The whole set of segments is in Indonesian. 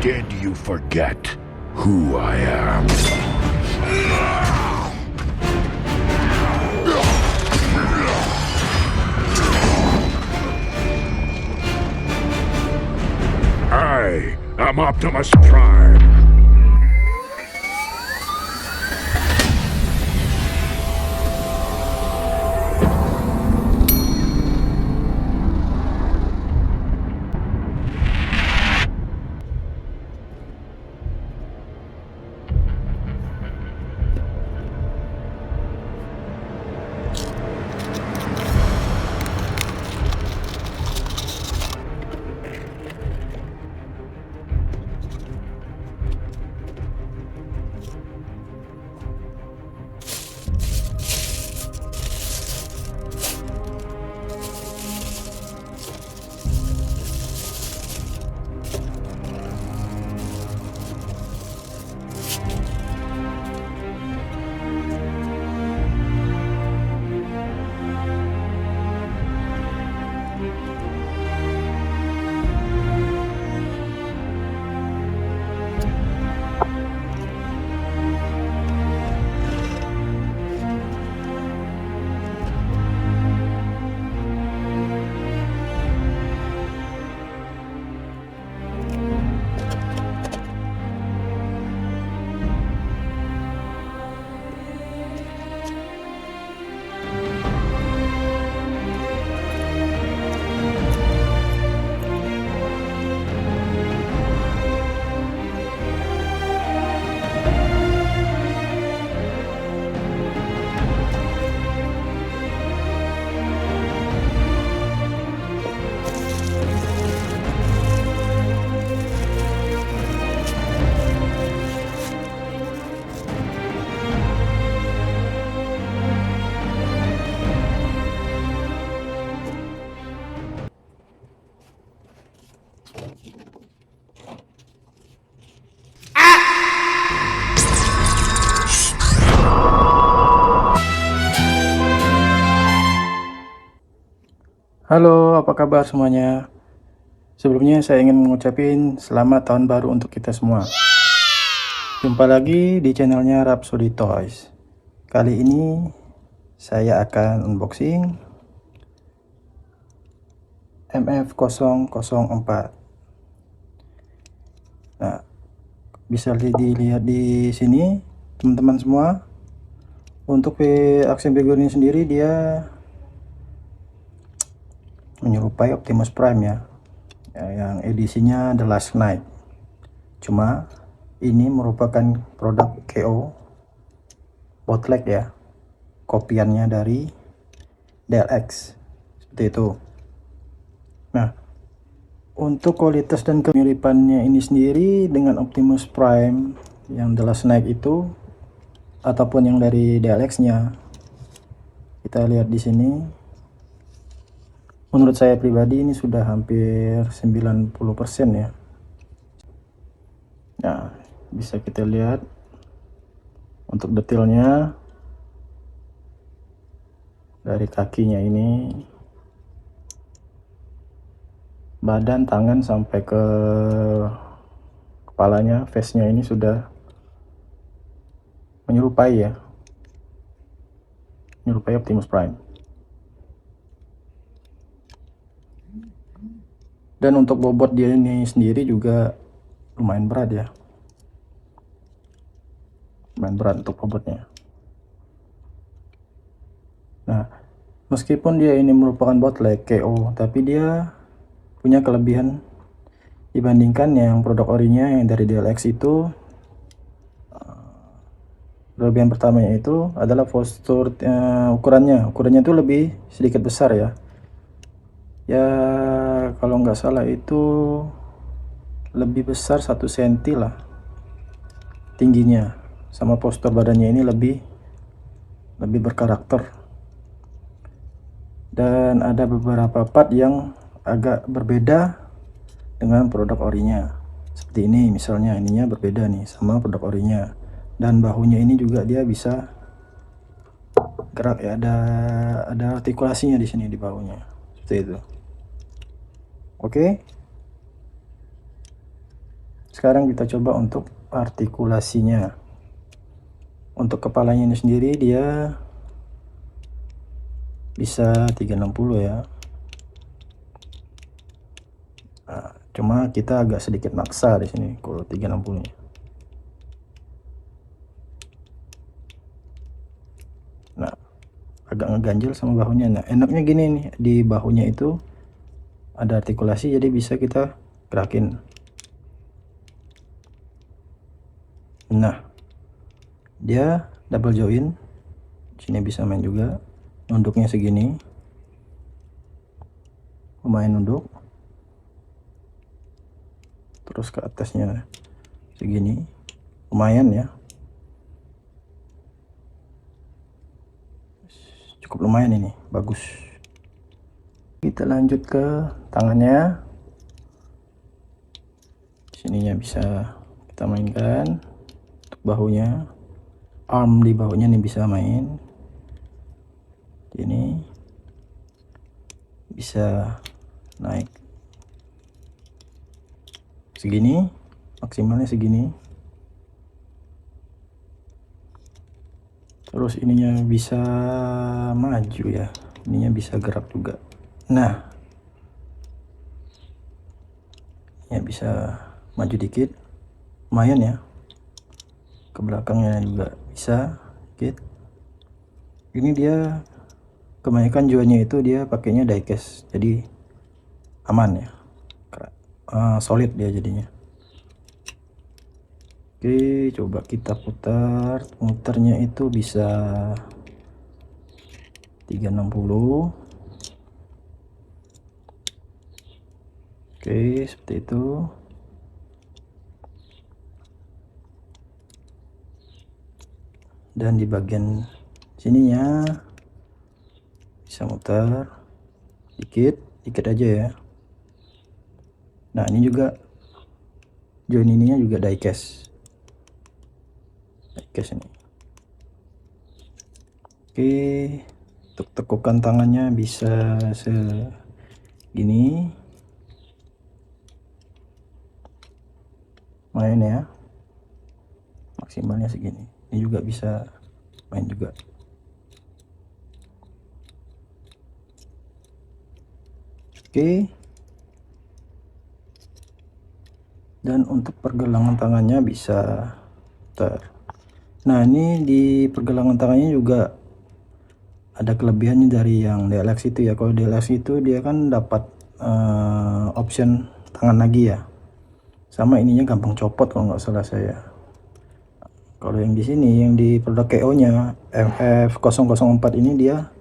Did you forget who I am? I am Optimus Prime. Halo, apa kabar semuanya? Sebelumnya saya ingin mengucapin selamat tahun baru untuk kita semua. Jumpa lagi di channelnya Rhapsody Toys. Kali ini saya akan unboxing MF004. Nah, bisa dilihat di sini teman-teman semua. Untuk action figure ini sendiri dia menyerupai Optimus Prime ya, yang edisinya The Last Knight. Cuma ini merupakan produk KO bootleg ya, kopiannya dari DLX seperti itu. Nah, untuk kualitas dan kemiripannya ini sendiri dengan Optimus Prime yang The Last Knight itu ataupun yang dari DLX nya, kita lihat di sini. Menurut saya pribadi ini sudah hampir 90% ya. Nah, bisa kita lihat untuk detailnya dari kakinya ini, badan, tangan sampai ke kepalanya, face-nya ini sudah menyerupai ya, menyerupai Optimus Prime. Dan untuk bobot dia ini sendiri juga lumayan berat ya, lumayan berat untuk bobotnya. Nah, meskipun dia ini merupakan bootleg KO, tapi dia punya kelebihan dibandingkan yang produk orinya yang dari DLX itu. Kelebihan pertamanya itu adalah postur, ukurannya itu lebih sedikit besar ya. Ya kalau nggak salah itu lebih besar 1 cm lah tingginya, sama postur badannya ini lebih berkarakter. Dan ada beberapa part yang agak berbeda dengan produk orinya. Seperti ini misalnya, ininya berbeda nih sama produk orinya. Dan bahunya ini juga dia bisa gerak ya, ada artikulasinya di sini di bahunya. Seperti itu. Oke. Sekarang kita coba untuk artikulasinya. Untuk kepalanya ini sendiri dia bisa 360 ya. Nah, cuma kita agak sedikit maksa di sini kalau 360-nya. Nah, agak ngeganjel sama bahunya. Nah, enaknya gini nih, di bahunya itu ada artikulasi jadi bisa kita gerakin. Nah, dia double join. Sini bisa main juga. Nunduknya segini. Lumayan nunduk. Terus ke atasnya segini. Lumayan ya. Cukup lumayan ini, bagus. Kita lanjut ke tangannya. Sininya bisa kita mainkan. Untuk bahunya, arm di bahunya nih bisa main. Ini bisa naik segini, maksimalnya segini. Terus ininya bisa maju ya, ininya bisa gerak juga. Nah, ya bisa maju dikit, lumayan ya. Ke belakangnya juga bisa dikit. Ini dia kebanyakan joinnya itu dia pakainya diecast, jadi aman ya, solid dia jadinya. Oke, coba kita putar. Muternya itu bisa 360. Oke, seperti itu. Dan di bagian sininya bisa muter dikit aja ya. Nah, ini juga join ininya juga diecast ini. Oke, untuk tekukan tangannya bisa segini, main ya, maksimalnya segini. Ini juga bisa main juga. Oke, dan untuk pergelangan tangannya bisa putar. Nah, ini di pergelangan tangannya juga ada kelebihannya dari yang DLX itu ya. Kalau DLX itu dia kan dapat option tangan lagi ya, sama ininya gampang copot kalau nggak salah saya. Kalau yang di sini, yang di produk KO nya MF004 ini dia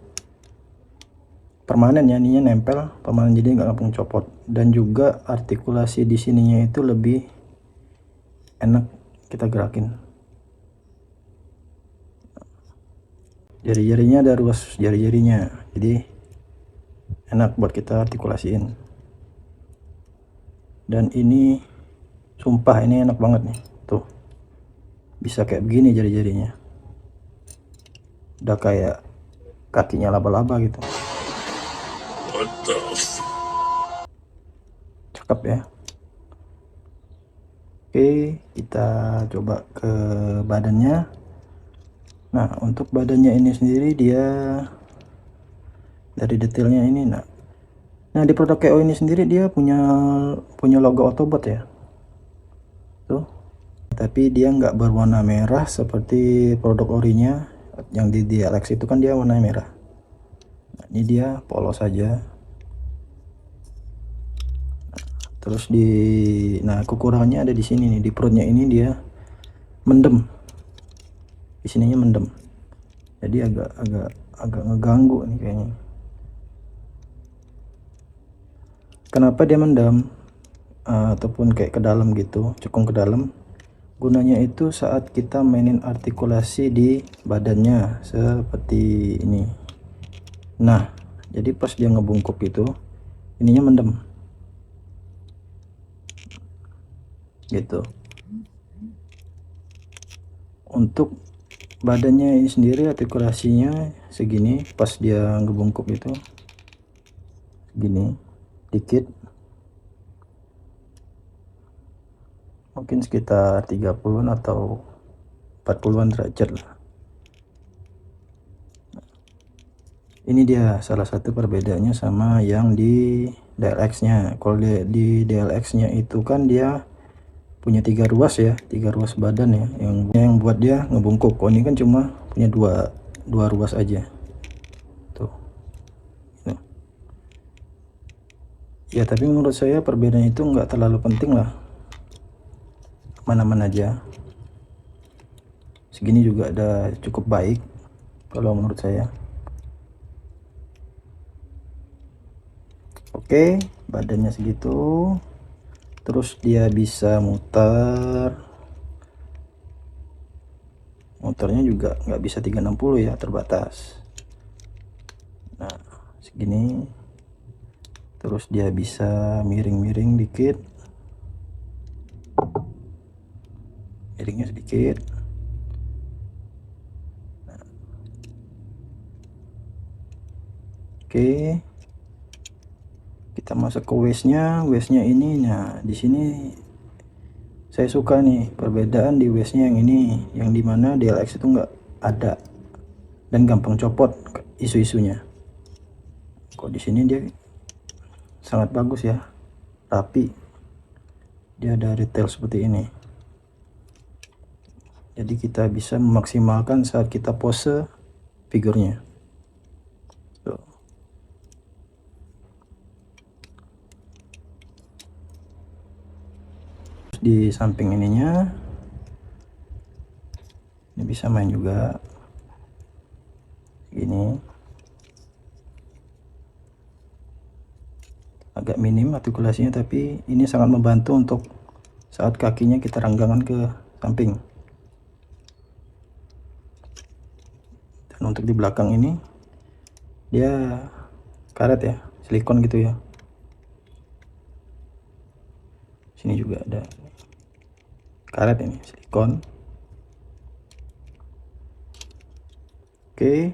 permanen ya, ininya nempel permanen, jadi nggak gampang copot. Dan juga artikulasi di sininya itu lebih enak kita gerakin. Jari-jarinya ada ruas jari-jarinya, jadi enak buat kita artikulasiin. Dan ini sumpah ini enak banget nih, tuh bisa kayak begini jari-jarinya, udah kayak kakinya laba-laba gitu. Cakep ya. Oke, kita coba ke badannya. Nah, untuk badannya ini sendiri dia dari detailnya ini, nah di produk KO ini sendiri dia punya logo Autobot ya, tuh. Tapi dia nggak berwarna merah seperti produk orinya. Yang di DLX itu kan dia warna merah. Nah, ini dia polos saja. Terus nah kekurangannya ada di sini nih, di perutnya ini dia mendem, di sininya mendem, jadi agak ngeganggu nih kayaknya. Kenapa dia mendem ataupun kayak ke dalam gitu, cekung ke dalam? Gunanya itu saat kita mainin artikulasi di badannya seperti ini. Nah, jadi pas dia ngebungkuk itu ininya mendem gitu. Untuk badannya ini sendiri artikulasinya segini, pas dia ngebungkuk itu segini dikit. mungkin sekitar 30 atau 40-an derajat lah. Ini dia salah satu perbedaannya sama yang di DLX nya. Kalau di DLX nya itu kan dia punya 3 ruas ya, 3 ruas badan ya, yang buat dia ngebungkuk. Kalau ini kan cuma punya dua ruas aja tuh. Ya tapi menurut saya perbedaan itu nggak terlalu penting lah, mana-mana aja. Segini juga ada cukup baik kalau menurut saya. Oke, badannya segitu, terus dia bisa muternya juga nggak bisa 360 ya, terbatas. Nah segini, terus dia bisa miring-miring dikit, miringnya sedikit. Oke, kita masuk ke waist-nya ini. Nah di sini saya suka nih perbedaan di waist-nya yang ini, yang dimana DLX itu nggak ada dan gampang copot isu-isunya. Kok di sini dia sangat bagus ya, rapi, dia ada detail seperti ini, jadi kita bisa memaksimalkan saat kita pose figurnya. Di samping ininya ini bisa main juga gini, agak minim artikulasinya, tapi ini sangat membantu untuk saat kakinya kita renggangan ke samping. Dan untuk di belakang ini dia karet ya, silikon gitu ya. Sini juga ada karet, ini silikon. Oke,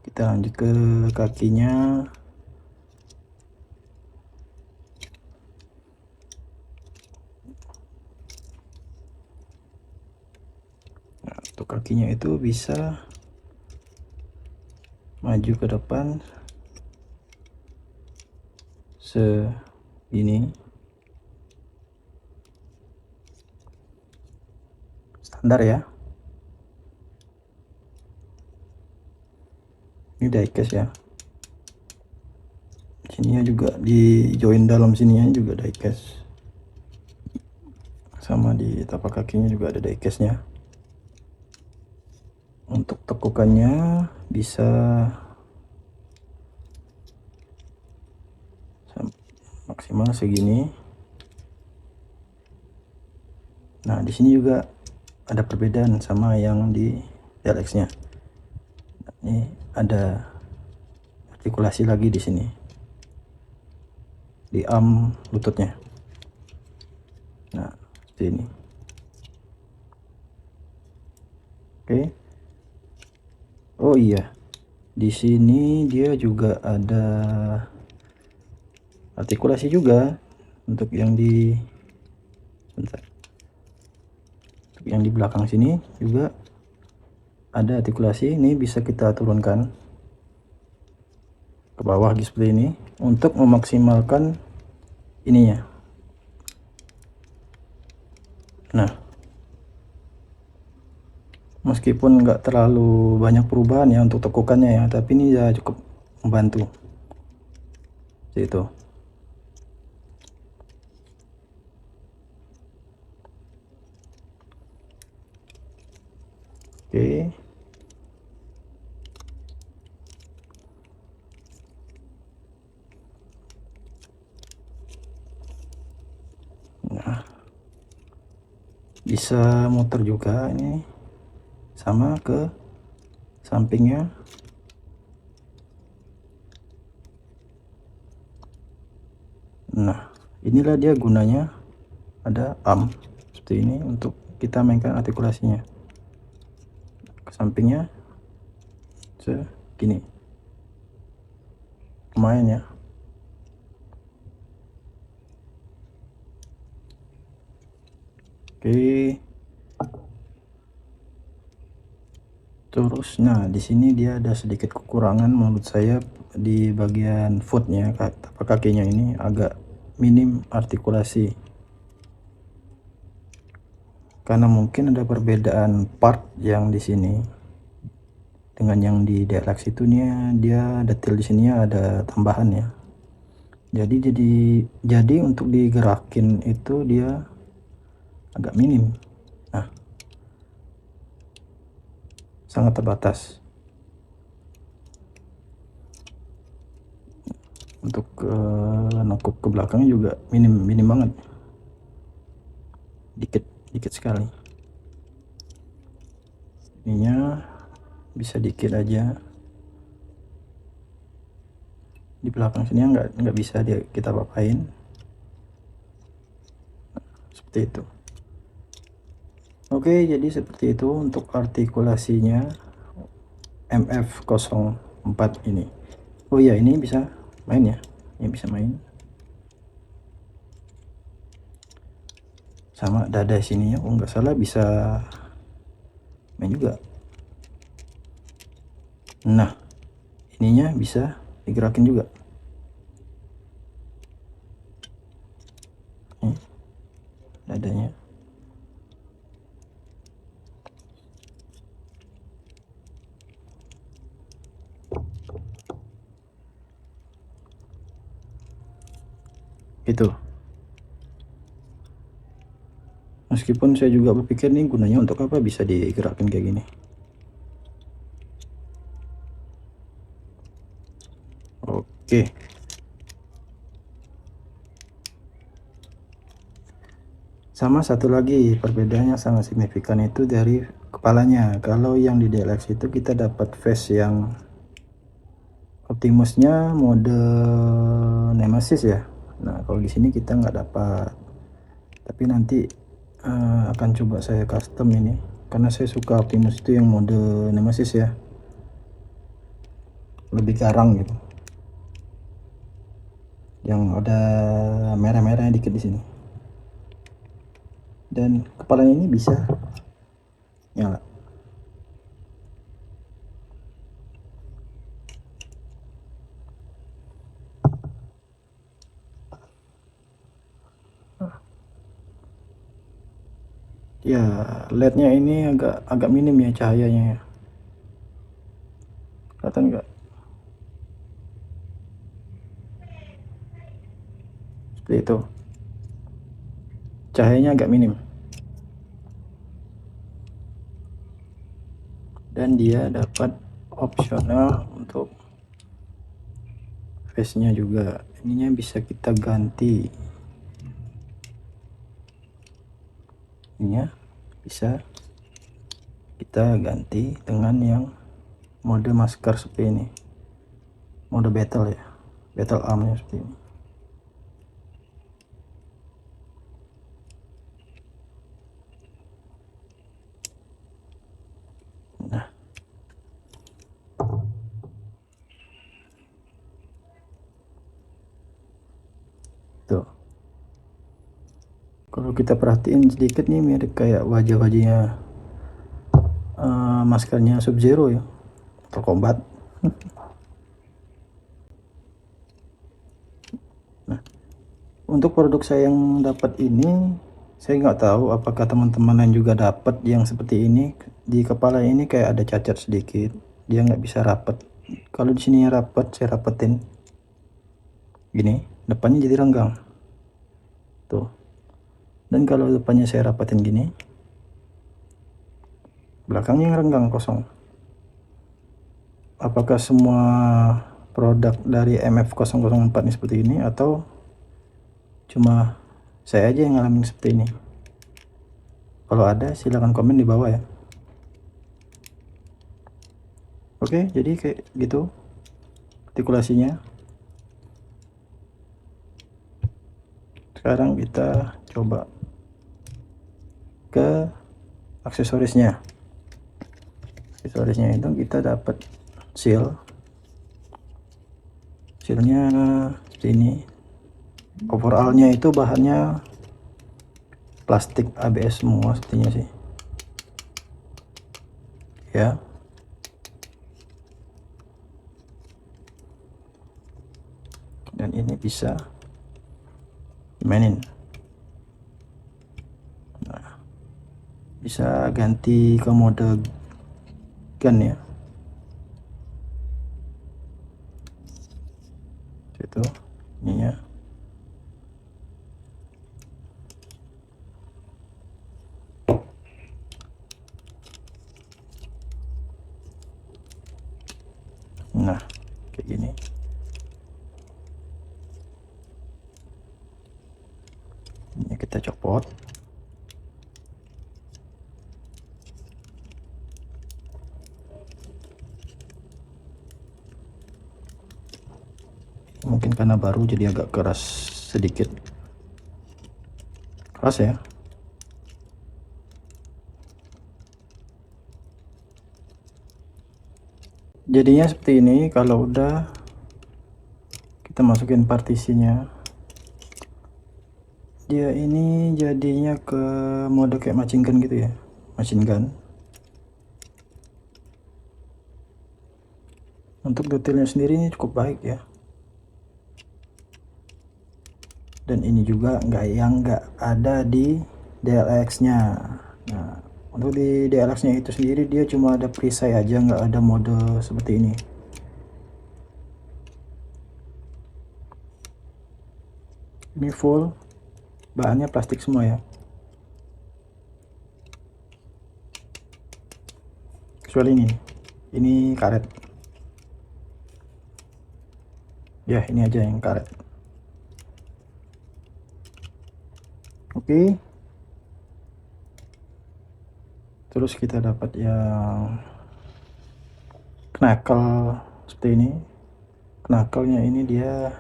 kita lanjut ke kakinya. Nah, untuk kakinya itu bisa maju ke depan segini, standar ya. Ini diecast ya, sininya juga di join dalam sininya juga diecast, sama di tapak kakinya juga ada diecastnya. Untuk tekukannya bisa maksimal segini. Nah di sini juga ada perbedaan sama yang di DLX nya. Ini ada artikulasi lagi di sini, di arm lututnya. Nah seperti ini. Oke. Oh iya, di sini dia juga ada artikulasi juga untuk yang di yang di belakang sini juga ada artikulasi. Ini bisa kita turunkan ke bawah seperti ini untuk memaksimalkan ininya. Nah meskipun nggak terlalu banyak perubahan ya untuk tekukannya ya, tapi ini ya cukup membantu seperti itu. Oke, nah bisa muter juga, ini sama ke sampingnya. Nah inilah dia gunanya ada arm seperti ini untuk kita mainkan artikulasinya ke sampingnya segini, lumayan ya. Oke. Terus nah di sini dia ada sedikit kekurangan menurut saya di bagian footnya, tapak kakinya ini agak minim artikulasi, karena mungkin ada perbedaan part yang di sini dengan yang di DLX itu nih, dia detail di sini ada tambahan ya. Jadi untuk digerakin itu dia agak minim. Nah, sangat terbatas. Untuk nekuk ke belakang juga minim banget, dikit sekali. Ininya bisa dikit aja, di belakang sini nggak bisa kita papain seperti itu. Oke, jadi seperti itu untuk artikulasinya MF04 ini. Oh iya, ini bisa main ya, ini bisa main sama dada sininya, oh nggak salah bisa main juga. Nah, ininya bisa digerakin juga. Nih, dadanya. Itu. Meskipun saya juga berpikir nih gunanya untuk apa bisa digerakin kayak gini. Oke. Sama satu lagi perbedaannya sangat signifikan itu dari kepalanya. Kalau yang di DLX itu kita dapat face yang Optimusnya mode Nemesis ya. Nah kalau di sini kita nggak dapat, tapi nanti akan coba saya custom ini, karena saya suka Optimus itu yang mode Nemesis ya, lebih garang gitu, yang ada merah-merahnya dikit di sini. Dan kepalanya ini bisa nyala. Ya, LED-nya ini agak minim ya cahayanya ya. Kelihatan nggak? Seperti itu. Cahayanya agak minim. Dan dia dapat opsional untuk face-nya juga. Ininya bisa kita ganti. Ininya bisa kita ganti dengan yang mode masker seperti ini, mode battle ya, battle armnya seperti ini. Nah, tuh kalau kita perhatiin sedikit nih mirip kayak wajah-wajahnya maskernya Sub-Zero ya, Mortal Kombat. Nah, untuk produk saya yang dapat ini, saya nggak tahu apakah teman-teman lain juga dapat yang seperti ini. Di kepala ini kayak ada cacat sedikit, dia nggak bisa rapet. Kalau di sini rapet, saya rapetin gini, depannya jadi renggang tuh. Dan kalau depannya saya rapetin gini, belakangnya renggang kosong. Apakah semua produk dari MF004 ini seperti ini, atau cuma saya aja yang ngalamin seperti ini? Kalau ada silahkan komen di bawah ya. Oke, jadi kayak gitu artikulasinya. Sekarang kita coba ke aksesorisnya. Aksesorisnya itu kita dapat sealnya seperti ini. Overallnya itu bahannya plastik ABS semua sepertinya sih ya. Dan ini bisa dimainin. Nah, bisa ganti ke mode gun ya, itu ininya. Nah, kayak gini. Ini kita copot. Mungkin karena baru jadi agak keras sedikit. Keras ya. Jadinya seperti ini kalau udah kita masukin partisinya. Dia ini jadinya ke mode kayak machine gun gitu ya, machine gun. Untuk detailnya sendiri ini cukup baik ya. Dan ini juga nggak ada di DLX nya. Nah, untuk di DLX nya itu sendiri dia cuma ada perisai aja, nggak ada mode seperti ini. Ini full bahannya plastik semua ya, kecuali ini karet ya, ini aja yang karet. Oke. Terus kita dapat yang knuckle seperti ini. Knuckle-nya ini dia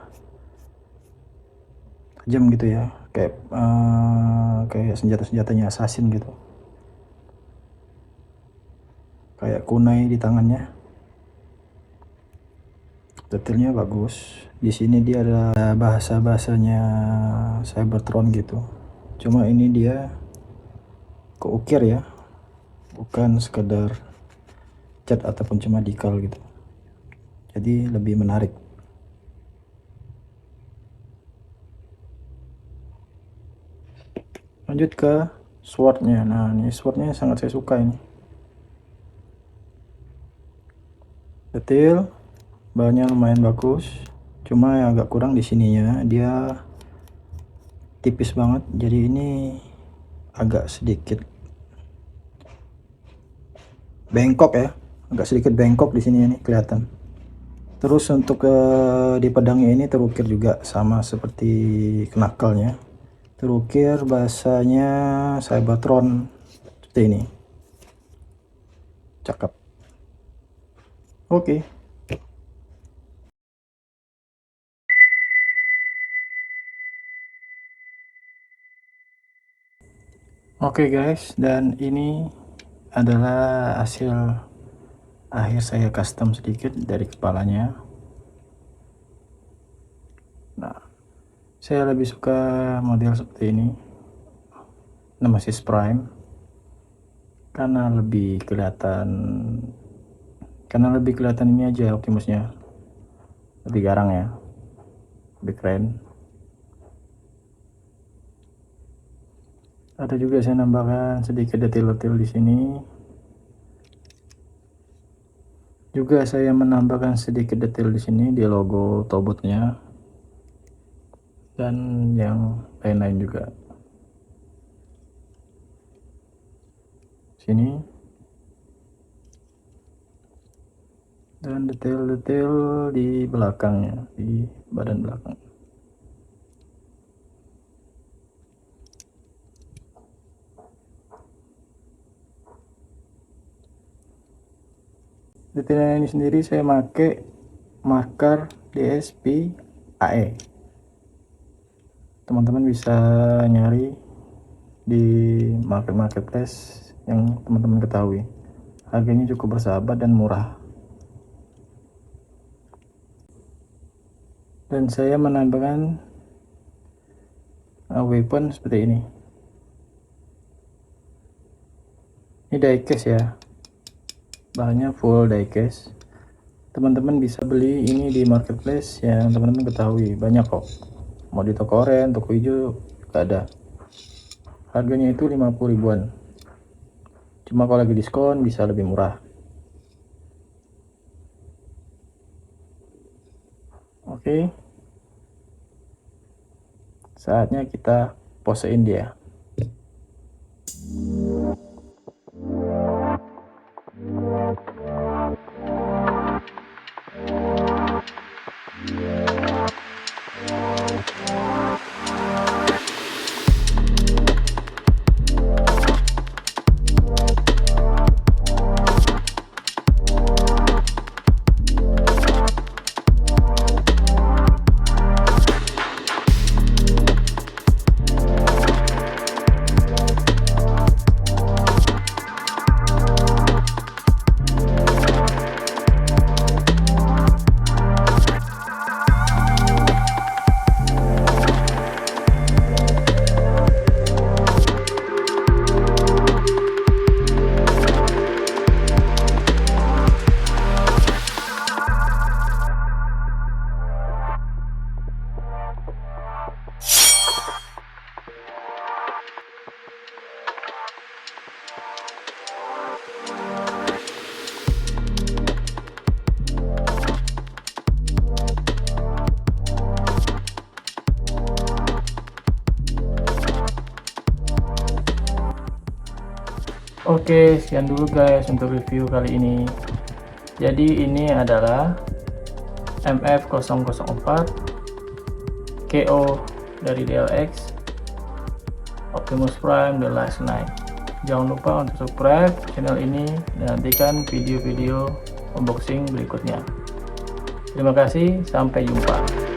tajam gitu ya, kayak senjatanya assassin gitu, kayak kunai di tangannya. Detailnya bagus. Di sini dia ada bahasanya Cybertron gitu, cuma ini dia keukir ya, bukan sekedar cat ataupun cuma decal gitu, jadi lebih menarik. Lanjut ke swordnya. Nah, ini swordnya sangat saya suka ini, detail bahannya lumayan bagus, cuma yang agak kurang di sininya, dia tipis banget, jadi ini agak sedikit bengkok ya, agak sedikit bengkok di sini, ini kelihatan. Terus untuk di pedangnya ini terukir juga sama seperti knuckle-nya, terukir bahasanya Cybertron seperti ini. Cakep. Oke. Oke guys, dan ini adalah hasil akhir saya custom sedikit dari kepalanya. Nah, saya lebih suka model seperti ini, Nemesis Prime, karena lebih kelihatan ini aja, Optimusnya lebih garang ya, lebih keren. Ada juga saya nambahkan sedikit detail-detail di sini. Juga saya menambahkan sedikit detail di sini di logo Tobotnya dan yang lain-lain juga. Sini. Dan detail-detail di belakangnya, di badan belakang. Detailnya ini sendiri saya pakai marker DSP AE. Teman-teman bisa nyari di marketplace yang teman-teman ketahui. Harganya cukup bersahabat dan murah. Dan saya menambahkan weapon seperti ini. Ini diecast ya, bahannya full diecast. Teman-teman bisa beli ini di marketplace yang teman-teman ketahui, banyak kok. Mau di toko oren, toko hijau gak ada. Harganya itu 50 ribuan. Cuma kalau lagi diskon bisa lebih murah. Oke, saatnya kita posein dia. Oke, sekian dulu guys untuk review kali ini. Jadi ini adalah MF004 KO dari DLX Optimus Prime The Last Knight. Jangan lupa untuk subscribe channel ini dan nantikan video-video unboxing berikutnya. Terima kasih, sampai jumpa.